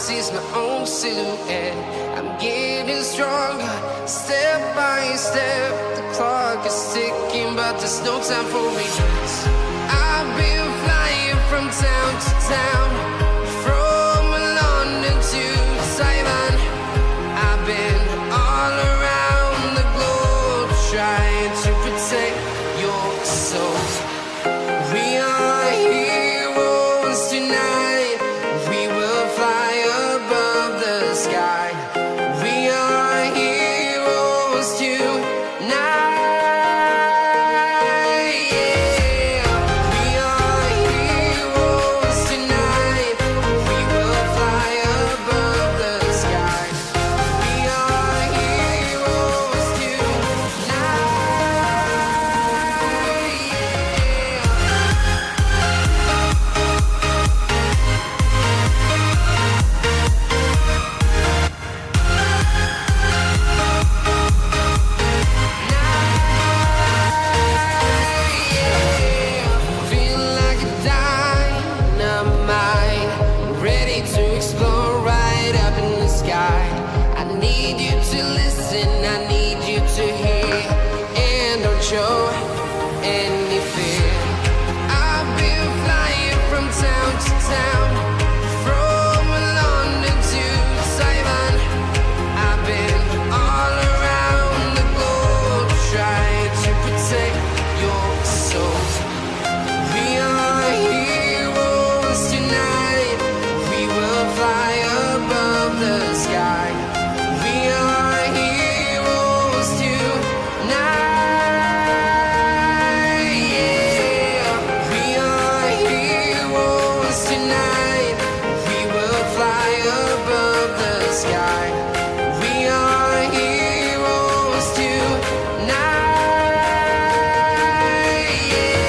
sees my own silhouette. I'm getting stronger, step by step. The clock is ticking, but there's no time for regrets. I've been flying from town to town, from London to Taiwan. I've been all around the globe, trying to protect your soul. We are heroes tonight. We will fly above the sky. We are heroes tonight. Yeah. We are heroes tonight. We will fly above the sky. We are heroes feel like a dynamite, ready to explore right up in the sky. I need you to listen, I need you to hear, and don't show any fear. I've been flying from town to town, from London to Taiwan. I've been all around the globe, trying to protect your soul. We are heroes tonight. We will fly above the sky. We are heroes tonight. Yeah. We are heroes tonight. We will fly above the sky. We are heroes tonight. Yeah.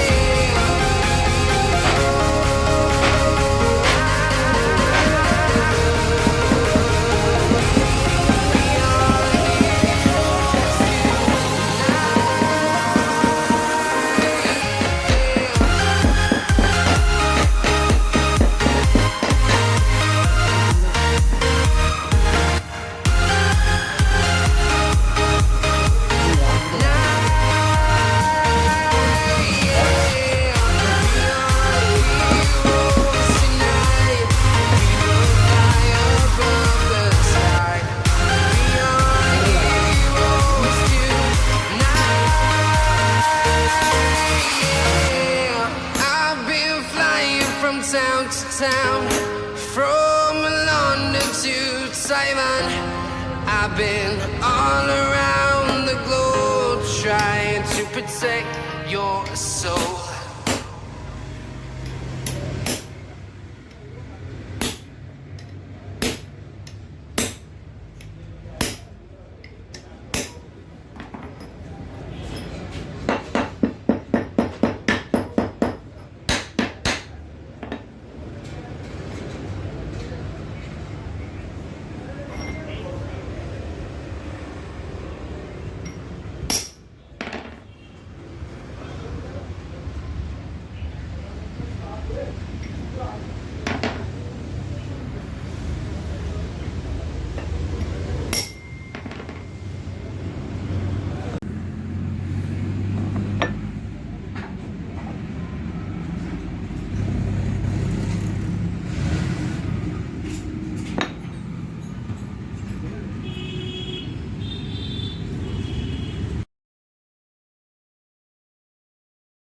Town to town, from London to Taiwan. I've been all around the globe, trying to protect your soul.